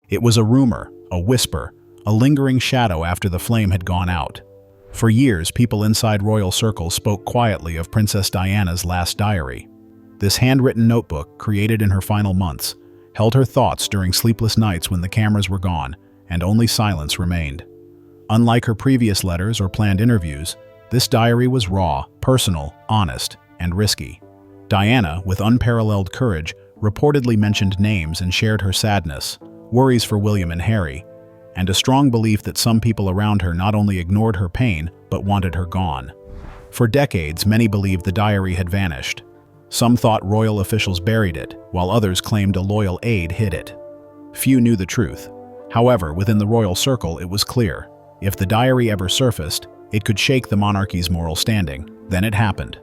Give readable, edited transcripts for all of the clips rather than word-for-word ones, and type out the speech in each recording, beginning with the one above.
It was a rumor, a whisper, a lingering shadow after the flame had gone out. For years, people inside royal circles spoke quietly of Princess Diana's last diary. This handwritten notebook, created in her final months, held her thoughts during sleepless nights when the cameras were gone and only silence remained. Unlike her previous letters or planned interviews, this diary was raw, personal, honest, and risky. Diana, with unparalleled courage, reportedly mentioned names and shared her sadness, worries for William and Harry, and a strong belief that some people around her not only ignored her pain, but wanted her gone. For decades, many believed the diary had vanished. Some thought royal officials buried it, while others claimed a loyal aide hid it. Few knew the truth. However, within the royal circle, it was clear. If the diary ever surfaced, it could shake the monarchy's moral standing. Then it happened.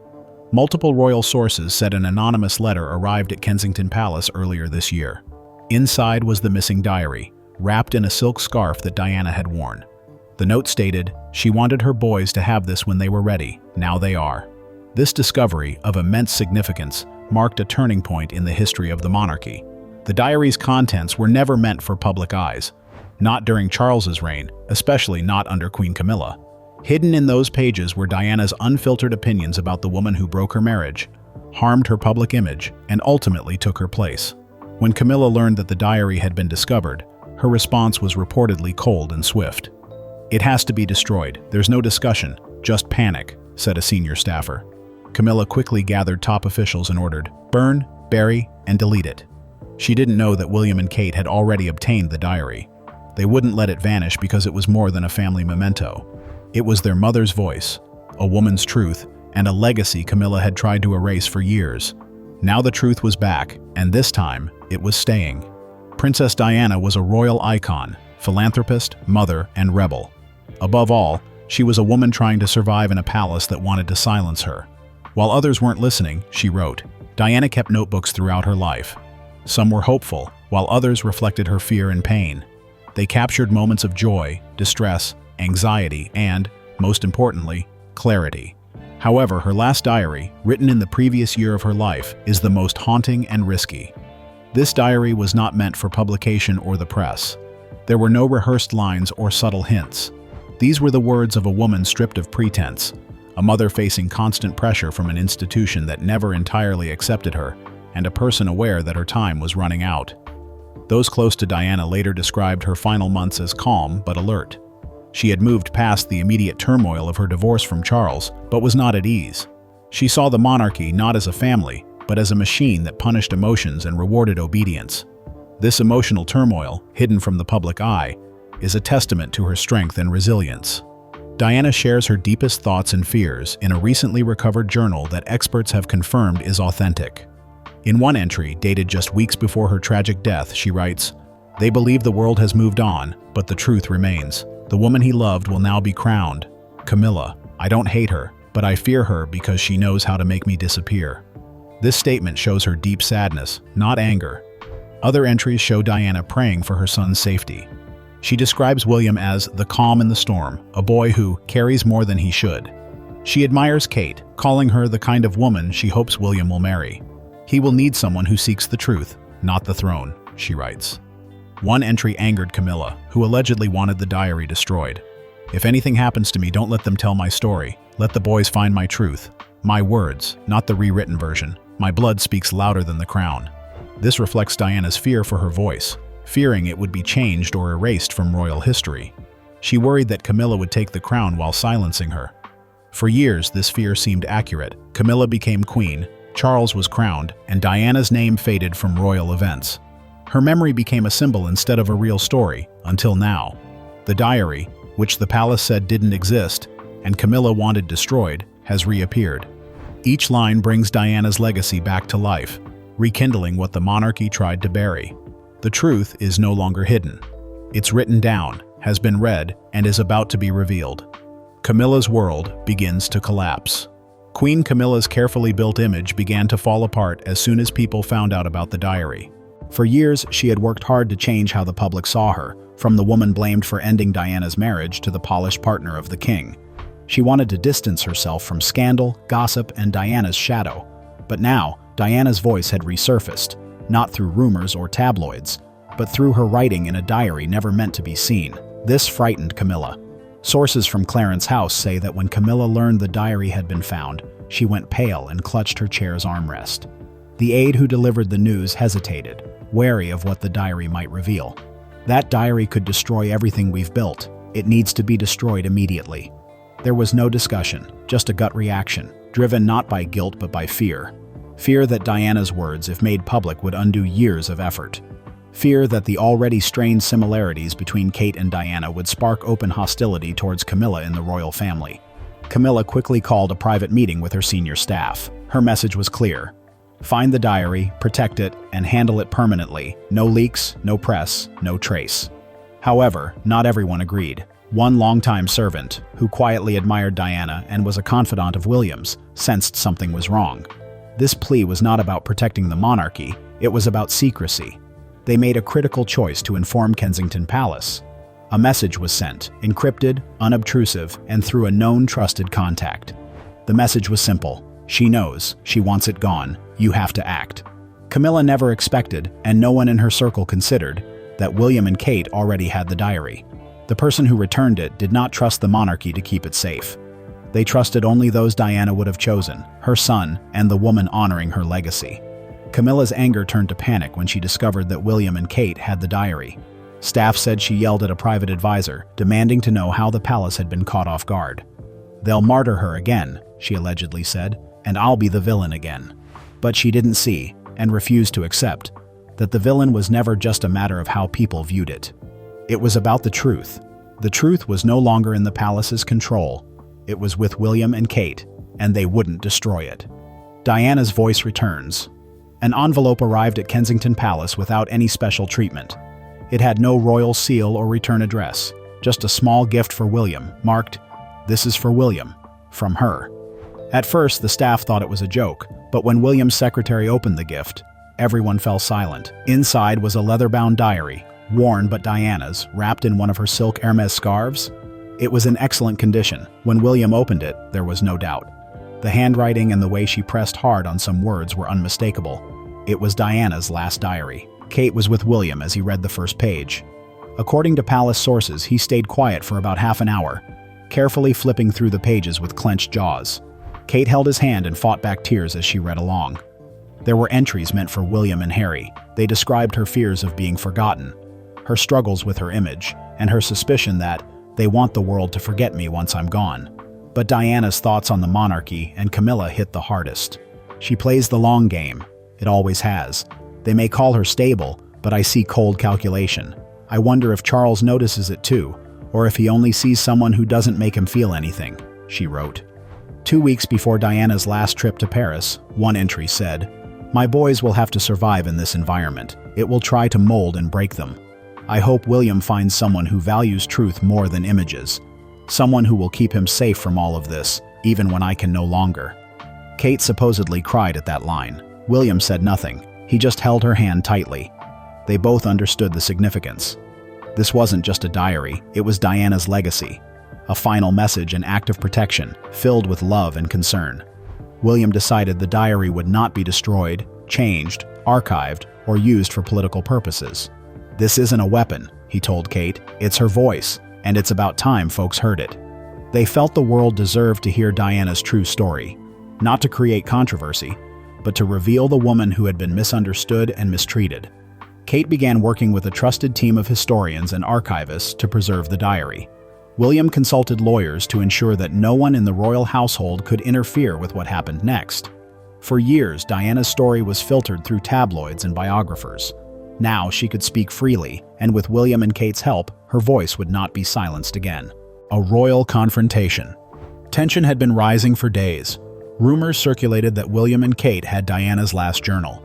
Multiple royal sources said an anonymous letter arrived at Kensington Palace earlier this year. Inside was the missing diary, wrapped in a silk scarf that Diana had worn. The note stated, she wanted her boys to have this when they were ready. Now they are. This discovery, of immense significance, marked a turning point in the history of the monarchy. The diary's contents were never meant for public eyes. Not during Charles's reign, especially not under Queen Camilla. Hidden in those pages were Diana's unfiltered opinions about the woman who broke her marriage, harmed her public image, and ultimately took her place. When Camilla learned that the diary had been discovered, her response was reportedly cold and swift. "It has to be destroyed. There's no discussion, just panic," said a senior staffer. Camilla quickly gathered top officials and ordered, "Burn, bury, and delete it." She didn't know that William and Kate had already obtained the diary. They wouldn't let it vanish because it was more than a family memento. It was their mother's voice, a woman's truth, and a legacy Camilla had tried to erase for years. Now the truth was back, and this time, it was staying. Princess Diana was a royal icon, philanthropist, mother, and rebel. Above all, she was a woman trying to survive in a palace that wanted to silence her. While others weren't listening, she wrote. Diana kept notebooks throughout her life. Some were hopeful, while others reflected her fear and pain. They captured moments of joy, distress, anxiety, and, most importantly, clarity. However, her last diary, written in the previous year of her life, is the most haunting and risky. This diary was not meant for publication or the press. There were no rehearsed lines or subtle hints. These were the words of a woman stripped of pretense, a mother facing constant pressure from an institution that never entirely accepted her, and a person aware that her time was running out. Those close to Diana later described her final months as calm but alert. She had moved past the immediate turmoil of her divorce from Charles, but was not at ease. She saw the monarchy not as a family, but as a machine that punished emotions and rewarded obedience. This emotional turmoil, hidden from the public eye, is a testament to her strength and resilience. Diana shares her deepest thoughts and fears in a recently recovered journal that experts have confirmed is authentic. In one entry, dated just weeks before her tragic death, she writes, "They believe the world has moved on, but the truth remains. The woman he loved will now be crowned. Camilla, I don't hate her, but I fear her because she knows how to make me disappear." This statement shows her deep sadness, not anger. Other entries show Diana praying for her son's safety. She describes William as the calm in the storm, a boy who carries more than he should. She admires Kate, calling her the kind of woman she hopes William will marry. "He will need someone who seeks the truth, not the throne," she writes. One entry angered Camilla, who allegedly wanted the diary destroyed. "If anything happens to me, don't let them tell my story. Let the boys find my truth. My words, not the rewritten version. My blood speaks louder than the crown." This reflects Diana's fear for her voice, fearing it would be changed or erased from royal history. She worried that Camilla would take the crown while silencing her. For years, this fear seemed accurate. Camilla became queen, Charles was crowned, and Diana's name faded from royal events. Her memory became a symbol instead of a real story, until now. The diary, which the palace said didn't exist, and Camilla wanted destroyed, has reappeared. Each line brings Diana's legacy back to life, rekindling what the monarchy tried to bury. The truth is no longer hidden. It's written down, has been read, and is about to be revealed. Camilla's world begins to collapse. Queen Camilla's carefully built image began to fall apart as soon as people found out about the diary. For years, she had worked hard to change how the public saw her, from the woman blamed for ending Diana's marriage to the polished partner of the king. She wanted to distance herself from scandal, gossip, and Diana's shadow. But now, Diana's voice had resurfaced, not through rumors or tabloids, but through her writing in a diary never meant to be seen. This frightened Camilla. Sources from Clarence's house say that when Camilla learned the diary had been found, she went pale and clutched her chair's armrest. The aide who delivered the news hesitated, wary of what the diary might reveal. That diary could destroy everything we've built. It needs to be destroyed immediately. There was no discussion, just a gut reaction, driven not by guilt but by fear. Fear that Diana's words, if made public, would undo years of effort. Fear that the already strained similarities between Kate and Diana would spark open hostility towards Camilla in the royal family. Camilla quickly called a private meeting with her senior staff. Her message was clear. Find the diary, protect it, and handle it permanently. No leaks, no press, no trace. However, not everyone agreed. One longtime servant, who quietly admired Diana and was a confidant of William's, sensed something was wrong. This plea was not about protecting the monarchy, it was about secrecy. They made a critical choice to inform Kensington Palace. A message was sent, encrypted, unobtrusive, and through a known trusted contact. The message was simple. She knows, she wants it gone, you have to act. Camilla never expected, and no one in her circle considered, that William and Kate already had the diary. The person who returned it did not trust the monarchy to keep it safe. They trusted only those Diana would have chosen, her son, and the woman honoring her legacy. Camilla's anger turned to panic when she discovered that William and Kate had the diary. Staff said she yelled at a private advisor, demanding to know how the palace had been caught off guard. "They'll martyr her again," she allegedly said, "and I'll be the villain again." But she didn't see, and refused to accept, that the villain was never just a matter of how people viewed it. It was about the truth. The truth was no longer in the palace's control. It was with William and Kate, and they wouldn't destroy it. Diana's voice returns. An envelope arrived at Kensington Palace without any special treatment. It had no royal seal or return address, just a small gift for William, marked, "This is for William," from her. At first, the staff thought it was a joke, but when William's secretary opened the gift, everyone fell silent. Inside was a leather-bound diary, worn but Diana's, wrapped in one of her silk Hermes scarves. It was in excellent condition. When William opened it, there was no doubt. The handwriting and the way she pressed hard on some words were unmistakable. It was Diana's last diary. Kate was with William as he read the first page. According to palace sources, he stayed quiet for about half an hour, carefully flipping through the pages with clenched jaws. Kate held his hand and fought back tears as she read along. There were entries meant for William and Harry. They described her fears of being forgotten, her struggles with her image, and her suspicion that they want the world to forget me once I'm gone. But Diana's thoughts on the monarchy and Camilla hit the hardest. She plays the long game. It always has. They may call her stable, but I see cold calculation. I wonder if Charles notices it too, or if he only sees someone who doesn't make him feel anything, she wrote. 2 weeks before Diana's last trip to Paris, one entry said, "My boys will have to survive in this environment. It will try to mold and break them. I hope William finds someone who values truth more than images. Someone who will keep him safe from all of this, even when I can no longer." Kate supposedly cried at that line. William said nothing. He just held her hand tightly. They both understood the significance. This wasn't just a diary, it was Diana's legacy. A final message, an act of protection, filled with love and concern. William decided the diary would not be destroyed, changed, archived, or used for political purposes. "This isn't a weapon," he told Kate. "It's her voice, and it's about time folks heard it." They felt the world deserved to hear Diana's true story, not to create controversy, but to reveal the woman who had been misunderstood and mistreated. Kate began working with a trusted team of historians and archivists to preserve the diary. William consulted lawyers to ensure that no one in the royal household could interfere with what happened next. For years, Diana's story was filtered through tabloids and biographers. Now she could speak freely, and with William and Kate's help, her voice would not be silenced again. A royal confrontation. Tension had been rising for days. Rumors circulated that William and Kate had Diana's last journal.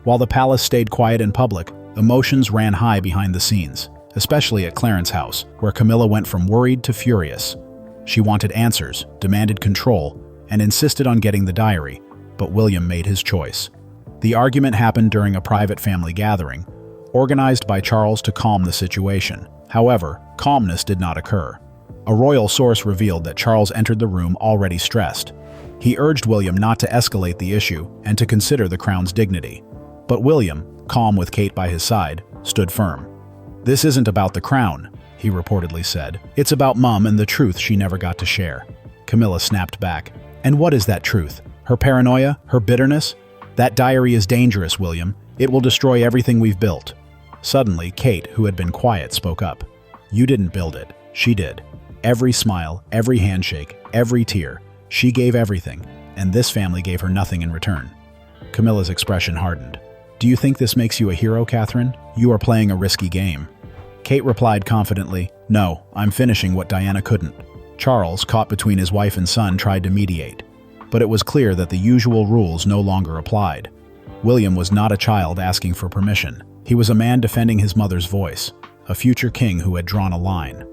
While the palace stayed quiet in public, emotions ran high behind the scenes, especially at Clarence's house, where Camilla went from worried to furious. She wanted answers, demanded control, and insisted on getting the diary, but William made his choice. The argument happened during a private family gathering, organized by Charles to calm the situation. However, calmness did not occur. A royal source revealed that Charles entered the room already stressed. He urged William not to escalate the issue and to consider the crown's dignity. But William, calm with Kate by his side, stood firm. "This isn't about the crown," he reportedly said. "It's about Mum and the truth she never got to share." Camilla snapped back. "And what is that truth? Her paranoia? Her bitterness? That diary is dangerous, William. It will destroy everything we've built." Suddenly, Kate, who had been quiet, spoke up. "You didn't build it. She did. Every smile, every handshake, every tear. She gave everything, and this family gave her nothing in return." Camilla's expression hardened. "Do you think this makes you a hero, Catherine? You are playing a risky game." Kate replied confidently, "No, I'm finishing what Diana couldn't." Charles, caught between his wife and son, tried to mediate. But it was clear that the usual rules no longer applied. William was not a child asking for permission. He was a man defending his mother's voice, a future king who had drawn a line.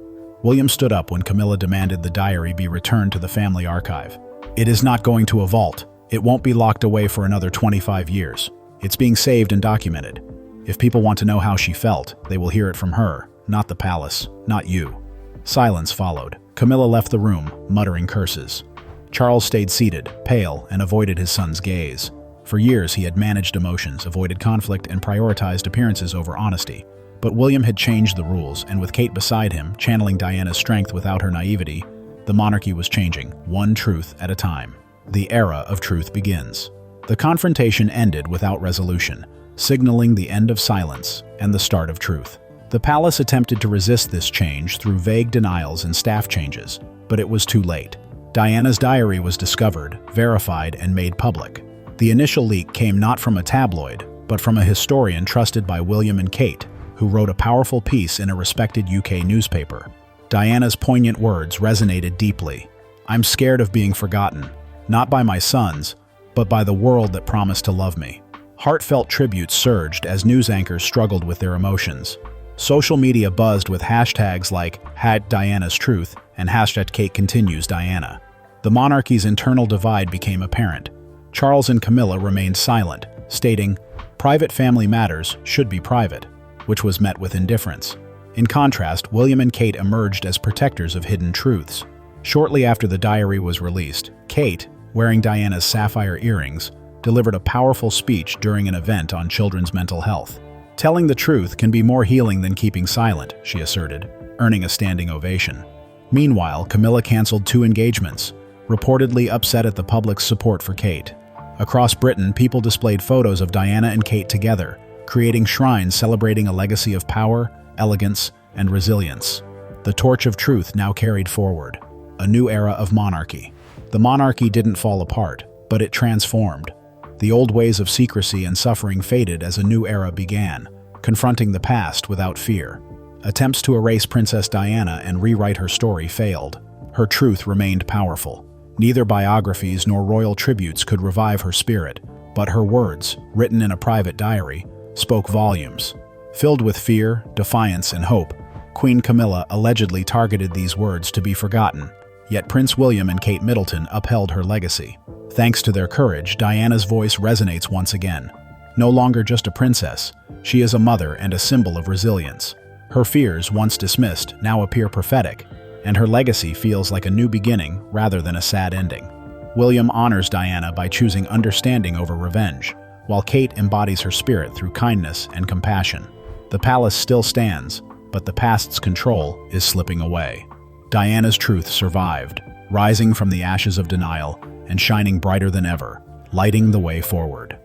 William stood up when Camilla demanded the diary be returned to the family archive. "It is not going to a vault. It won't be locked away for another 25 years. It's being saved and documented. If people want to know how she felt, they will hear it from her, not the palace, not you." Silence followed. Camilla left the room, muttering curses. Charles stayed seated, pale, and avoided his son's gaze. For years he had managed emotions, avoided conflict, and prioritized appearances over honesty. But William had changed the rules, and with Kate beside him, channeling Diana's strength without her naivety, the monarchy was changing, one truth at a time. The era of truth begins. The confrontation ended without resolution, signaling the end of silence and the start of truth. The palace attempted to resist this change through vague denials and staff changes, but it was too late. Diana's diary was discovered, verified, and made public. The initial leak came not from a tabloid, but from a historian trusted by William and Kate, who wrote a powerful piece in a respected UK newspaper. Diana's poignant words resonated deeply. "I'm scared of being forgotten, not by my sons, but by the world that promised to love me." Heartfelt tributes surged as news anchors struggled with their emotions. Social media buzzed with hashtags like #Diana'sTruth and #KateContinuesDiana. The monarchy's internal divide became apparent. Charles and Camilla remained silent, stating, "Private family matters should be private," which was met with indifference. In contrast, William and Kate emerged as protectors of hidden truths. Shortly after the diary was released, Kate, wearing Diana's sapphire earrings, delivered a powerful speech during an event on children's mental health. "Telling the truth can be more healing than keeping silent," she asserted, earning a standing ovation. Meanwhile, Camilla canceled 2 engagements, reportedly upset at the public's support for Kate. Across Britain, people displayed photos of Diana and Kate together, creating shrines celebrating a legacy of power, elegance, and resilience. The torch of truth now carried forward. A new era of monarchy. The monarchy didn't fall apart, but it transformed. The old ways of secrecy and suffering faded as a new era began, confronting the past without fear. Attempts to erase Princess Diana and rewrite her story failed. Her truth remained powerful. Neither biographies nor royal tributes could revive her spirit, but her words, written in a private diary, spoke volumes. Filled with fear, defiance, and hope, Queen Camilla allegedly targeted these words to be forgotten, yet Prince William and Kate Middleton upheld her legacy. Thanks to their courage, Diana's voice resonates once again. No longer just a princess, she is a mother and a symbol of resilience. Her fears, once dismissed, now appear prophetic, and her legacy feels like a new beginning rather than a sad ending. William honors Diana by choosing understanding over revenge, while Kate embodies her spirit through kindness and compassion. The palace still stands, but the past's control is slipping away. Diana's truth survived, rising from the ashes of denial and shining brighter than ever, lighting the way forward.